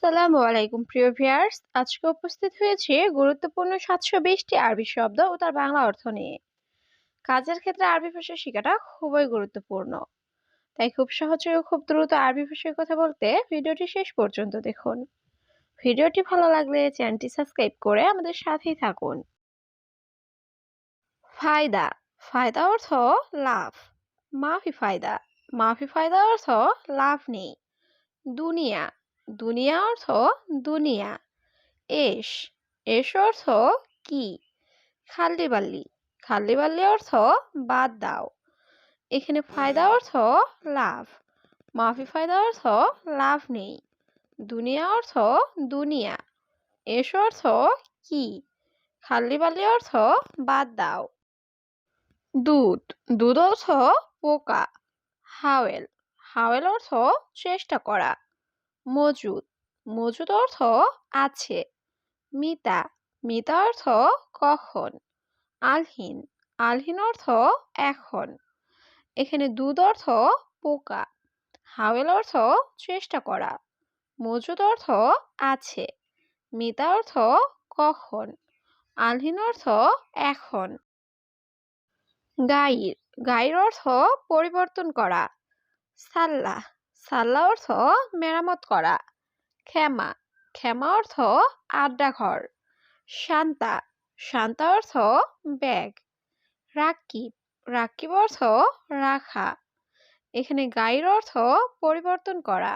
আসসালামু আলাইকুম প্রিয় ভিউয়ার্স, আজকে উপস্থিত হয়েছে গুরুত্বপূর্ণ 720টি আরবি শব্দ ও তার বাংলা অর্থ নিয়ে। কাজের ক্ষেত্রে আরবি ভাষা শেখাটা খুবই গুরুত্বপূর্ণ, তাই খুব সহজে ও খুব দ্রুত আরবি ভাষায় কথা বলতে ভিডিওটি শেষ পর্যন্ত দেখুন। ভিডিওটি ভালো লাগলে চ্যানেলটি সাবস্ক্রাইব করে আমাদের সাথেই থাকুন। ফায়দা। ফায়দা অর্থ লাভ। মাফি ফায়দা। মাফি ফায়দা অর্থ লাভ নেই। দুনিয়া। দুনিয়া অর্থ দুনিয়া। এস। এস অর্থ কি। খাল্লি বাল্লি। খাল্লি বাল্লি অর্থ বাদ দাও। এখানে ফায়দা অর্থ লাভ। মাফি ফায়দা অর্থ লাভ নেই। দুনিয়া অর্থ দুনিয়া। এস অর্থ কি। খাল্লি বাল্লি অর্থ বাদ দাও। দুধ। দুধ অর্থ পোকা। হাওয়েল। হাওয়েল অর্থ চেষ্টা করা। মজুদ। মজুদ অর্থ আছে। মিতা। মিতা অর্থ কখন। আলহিন। আলহিন অর্থ এখন। এখানে দুধ অর্থ পোকা। হাওয়েল অর্থ চেষ্টা করা। মজুদ অর্থ আছে। মিতা অর্থ কখন। আলহিন অর্থ এখন। গাইর। গাইর অর্থ পরিবর্তন করা। সাল্লাহ। সাল্লাহ অর্থ মেরামত করা। ক্ষমা। ক্ষমা অর্থ আড্ডাঘর। শান্তা। শান্তা অর্থ ব্যাগ। রাকিব। রাকিব অর্থ রাখা। এখানে গাইর অর্থ পরিবর্তন করা।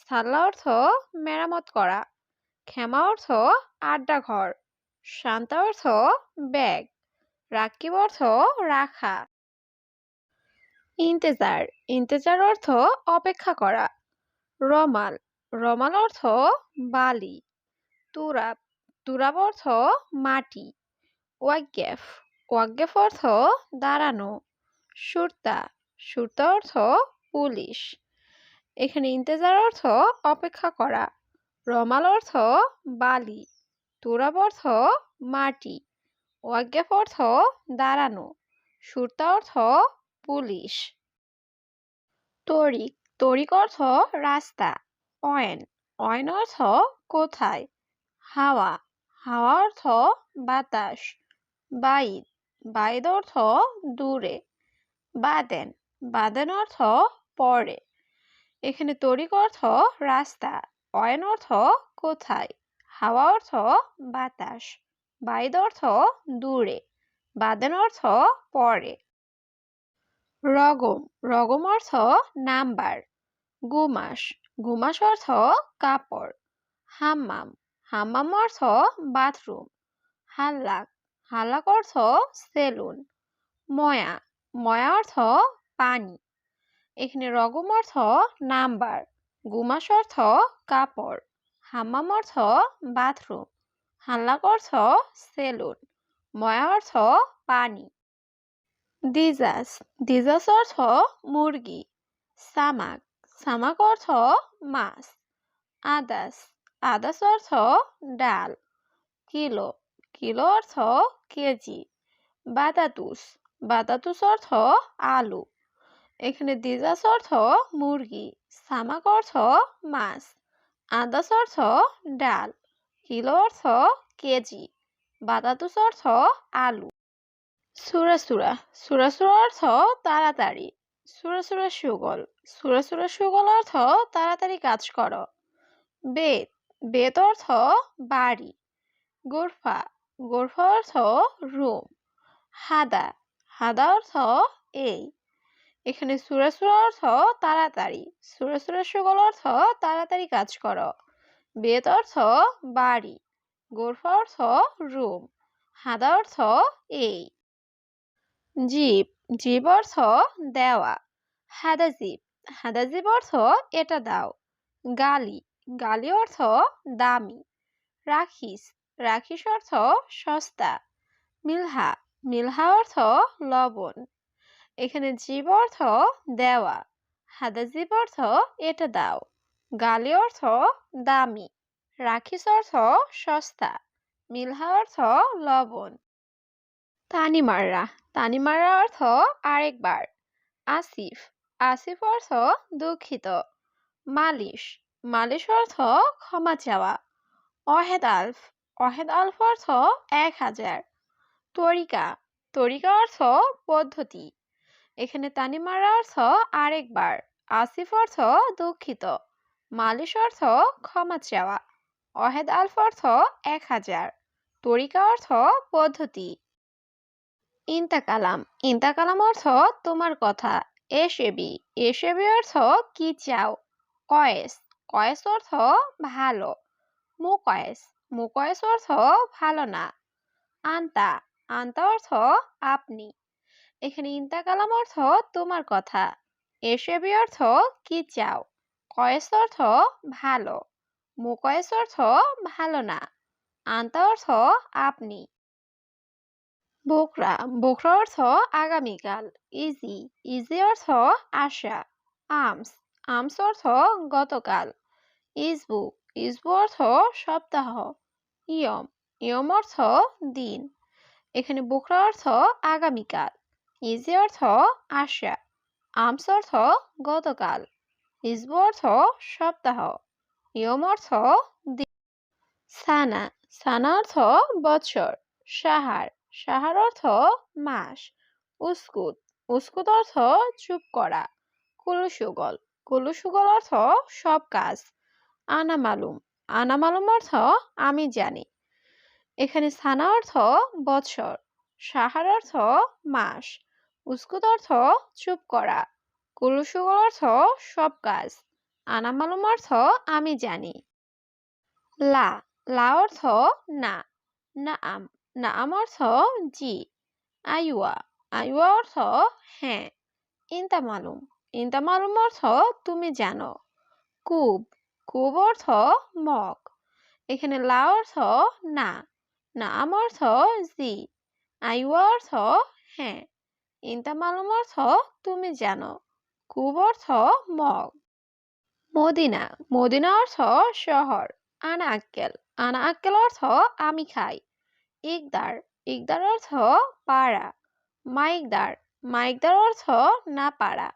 সাল্লা অর্থ মেরামত করা। ক্ষমা অর্থ আড্ডাঘর। শান্তা অর্থ ব্যাগ। রাকিব অর্থ রাখা। ইন্তেজার। ইন্তেজার অর্থ অপেক্ষা করা। রমাল। রমাল অর্থ বালি। তুরাব। তুরাব অর্থ মাটি। ওয়াক্কেফ। ওয়াক্কেফ অর্থ দাঁড়ানো। সুরতা। সুরতা অর্থ পুলিশ। এখানে ইন্তেজার অর্থ অপেক্ষা করা। রমাল অর্থ বালি। তুরাব অর্থ মাটি। ওয়াক্কেফ অর্থ দাঁড়ানো। সুরতা অর্থ পুলিশ। তরিক। তরিক অর্থ রাস্তা। অয়েন। অয়েন অর্থ কোথায়। হাওয়া। হাওয়া অর্থ বাতাস। বাইদ। বাইদ অর্থ দূরে। বাদেন। বাদেন অর্থ পরে। এখানে তরিক অর্থ রাস্তা। অয়েন অর্থ কোথায়। হাওয়া অর্থ বাতাস। বাইদ অর্থ দূরে। বাদেন অর্থ পরে। রগম। রগম অর্থ নাম্বার। গুমাস। গুমাস অর্থ কাপড়। হাম্মাম। হাম্মাম অর্থ বাথরুম। হাল্লাক। হাল্লাক অর্থ সেলুন। ময়া। ময়া অর্থ পানি। এখানে রগম অর্থ নাম্বার। গুমাস অর্থ কাপড়। হাম্মাম অর্থ বাথরুম। হাল্লাক অর্থ সেলুন। ময়া অর্থ পানি। দিজাস। দিজাস অর্থ মুরগি। সামাক। সামাক অর্থ মাছ। আদাস। আদাস অর্থ ডাল। কিলো। কিলো অর্থ কেজি। বাতাতুস। বাতাতুস অর্থ আলু। এখানে দিজাস অর্থ মুরগি। সামাক অর্থ মাছ। আদাস অর্থ ডাল। কিলো অর্থ কেজি। বাতাতুস অর্থ আলু। সুরাসুরা। সুরাসুরা অর্থ তাড়াতাড়ি। সুরাসুরা সুগল। সুরাসুরা সুগল অর্থ তাড়াতাড়ি কাজ করো। বেত। বেত অর্থ বাড়ি। গোরফা। গোরফা অর্থ রুম। হাদা। হাদা অর্থ এই। এখানে সুরাসুরা অর্থ তাড়াতাড়ি। সুরাসুরা সুগল অর্থ তাড়াতাড়ি কাজ করো। বেত অর্থ বাড়ি। গোরফা অর্থ রুম। হাদা অর্থ এই। জীব। জীব অর্থ দেওয়া। হাদাজিব। হাদাজিব অর্থ এটা দাও। গালি। গালি অর্থ দামি। রাখিস। রাখিস অর্থ সস্তা। মিলহা। মিলহা অর্থ লবণ। এখানে জীব অর্থ দেওয়া। হাদাজিব অর্থ এটা দাও। গালি অর্থ দামি। রাখিস অর্থ সস্তা। মিলহা অর্থ লবণ। তানিমাররা। তানিমাররা অর্থ আরেকবার। আসিফ। আসিফ অর্থ দুঃখিত। মালিশ। মালিশ অর্থ ক্ষমা চাওয়া। অহেদ আলফ, অহেদ আলফ অর্থ 1000। তরিকা, তরিকা অর্থ পদ্ধতি। এখানে তানিমারা অর্থ আরেকবার। আসিফ অর্থ দুঃখিত। মালিশ অর্থ ক্ষমা চাওয়া। অহেদ আলফ অর্থ 1000। তরিকা অর্থ পদ্ধতি। ইন্তাকালাম, ইন্তাকালাম অর্থ তোমার কথা। এসেবি, এসেবি অর্থ কি চাও। কয়েস, কয়েস অর্থ ভালো। মুকয়েস, মুকয়েস অর্থ ভালো না। আন্তা, আন্তা অর্থ আপনি। এখানে ইন্তাকালাম অর্থ তোমার কথা। এসেবি অর্থ কি চাও। কয়েস অর্থ ভালো। মুকয়েস অর্থ ভালো না। আন্তা অর্থ আপনি। বোকরা, বোকরা অর্থ আগামীকাল। ইজি, ইজি অর্থ আশা। আমস, আমস অর্থ গতকাল। ইসবু, ইসবু অর্থ সপ্তাহ। ইয়ম, ইয়ম অর্থ দিন। এখানে বোকরা অর্থ আগামীকাল। ইজি অর্থ আশা। আমস অর্থ গতকাল। ইসবু অর্থ সপ্তাহ। ইয়ম অর্থ দিন। সানা, সানা অর্থ বছর। সাহার, সাহার অর্থ মাস। উস্কুত, উস্কুত অর্থ চুপ করা। কুলুসুগল, কুলুসুগল অর্থ সব কাজ। আনা মালুম, আনা মালুম অর্থ আমি জানি। এখানে সানা অর্থ বছর। সাহার অর্থ মাস। উস্কুত অর্থ চুপ করা। কুলুসুগল অর্থ সব কাজ। আনা মালুম অর্থ আমি জানি। লা, লা অর্থ না। নাআম, নাআম অর্থ জি। আইওয়া, আইওয়া অর্থ হ্যাঁ। ইনতা মালুম, ইনতা মালুম অর্থ তুমি জানো। কুব, কুব অর্থ মগ। এখানে লা অর্থ না। নাআম অর্থ জি। আইওয়া অর্থ হ্যাঁ। ইনতা মালুম অর্থ তুমি জানো। কুব অর্থ মগ। মদিনা, মদিনা অর্থ শহর। আনা আক্কেল, আনা আক্কেল অর্থ আমি খাই। ইকদার, ইকদার অর্থ পারা। মাইকদার, মাইকদার অর্থ না পারা।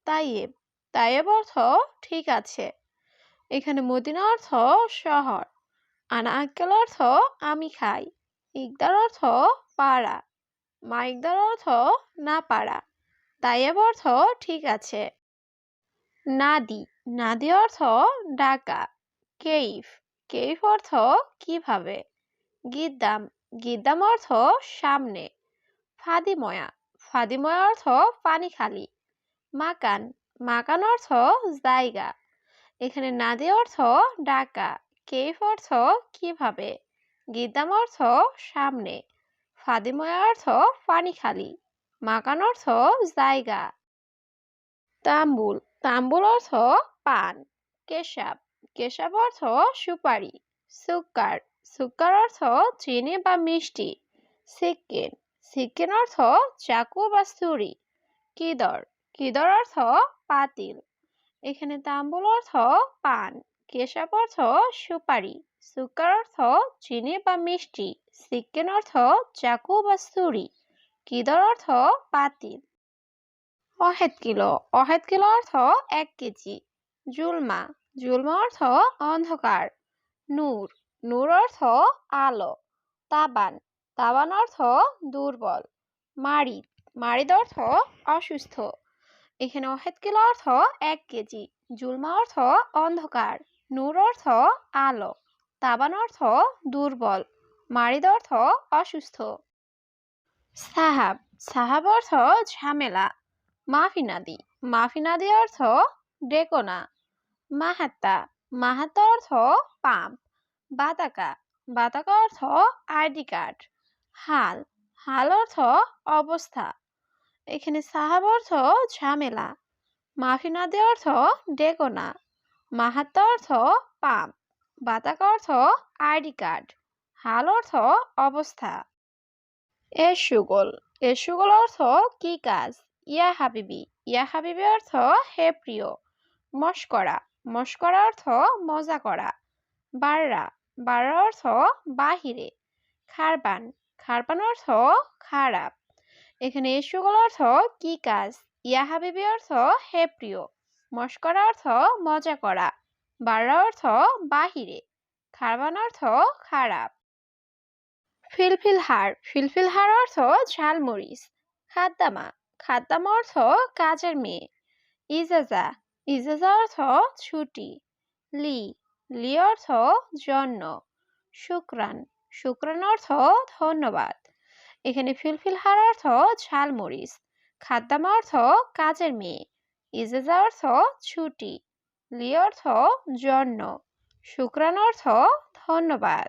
তাইয়েব, তাইয়েব অর্থ ঠিক আছে। এখানে মদিনা অর্থ শহর। আনা আক্কেল অর্থ আমি খাই। ইকদার অর্থ পারা। মাইকদার অর্থ না পারা। তাইয়েব অর্থ ঠিক আছে। নাদি, নাদি অর্থ ডাকা। কেইফ, কেইফ অর্থ কিভাবে। গিদ্দাম, গিদ্দাম অর্থ সামনে। ফাদিময়া, ফাদিময়া অর্থ পানি খালি। মাকান, মাকান অর্থ জায়গা। এখানে নাদি অর্থ ডাকা। কেইফ অর্থ কিভাবে। গিদ্দাম অর্থ সামনে। ফাদিময়া অর্থ পানি খালি। মাকান অর্থ জায়গা। তাম্বুল, তাম্বুল অর্থ পান। কেশাব, কেশাব অর্থ সুপারি। সুক্কার, সুক্কার অর্থ চিনি বা মিষ্টি। সিক্কিন, সিক্কিন অর্থ চাকু বা ছুরি। কিদর, কিদর অর্থ পাতিল। এখানে তাম্বুল অর্থ পান। কেশাব অর্থ সুপারি। সুক্কার অর্থ চিনি বা মিষ্টি। সিক্কিন অর্থ চাকু বা ছুরি। কিদর অর্থ পাতিল। অহেদ কিলো, অহেদ কিলো অর্থ 1 কেজি। জুলমা, জুলমা অর্থ অন্ধকার। নূর, নূর অর্থ আলো। তাবান, তাবান অর্থ দুর্বল। মারিদ, মারিদ অর্থ অসুস্থ। এখানে অহেদ কিলো অর্থ 1 কেজি। জুলমা অর্থ অন্ধকার। নূর অর্থ আলো। তাবান অর্থ দুর্বল। মারিদ অর্থ অসুস্থ। সাহাব, সাহাব অর্থ ঝামেলা। মাফিনাদি, মাফিনাদি অর্থ ডেকো না। মাহাত্তা, মাহাত্তা অর্থ পাম্প। বাতাকা, বাতাকা অর্থ আইডি কার্ড। হাল, হাল অর্থ অবস্থা। এখানে সাহাব অর্থ ঝামেলা। মাফিনাদি অর্থ ডেকো না। মাহাত্তা অর্থ পাম্প। বাতাকা অর্থ আইডি কার্ড। হাল অর্থ অবস্থা। এসুগল, এসুগল অর্থ কি কাজ। ইয়া হাবিবি, ইয়া হাবিবি অর্থ হে প্রিয়। মস্করা, মস্করা অর্থ মজা করা। বাররা, বাররা অর্থ বাহিরে। খারবান, খারবান অর্থ খারাপ। এখানে এসুগল অর্থ কি কাজ। ইয়া হাবিবি অর্থ হে প্রিয়। মস্করা অর্থ মজা করা। বাররা অর্থ বাহিরে, খারবান অর্থ খারাপ। ফিলফিল হার অর্থ ঝালমরিচ। খাদ্দামা, খাদ্দামা অর্থ কাজের মেয়ে। ইজাজা, ইজাজা অর্থ ছুটি। লি, লি অর্থ জন্য। শুক্রান, শুক্রান অর্থ ধন্যবাদ। এখানে ফিলফিল হার অর্থ ঝালমরিচ, খাদ্দামা অর্থ কাজের মেয়ে, ইজাজা অর্থ ছুটি, লি অর্থ জন্য, শুক্রান অর্থ ধন্যবাদ।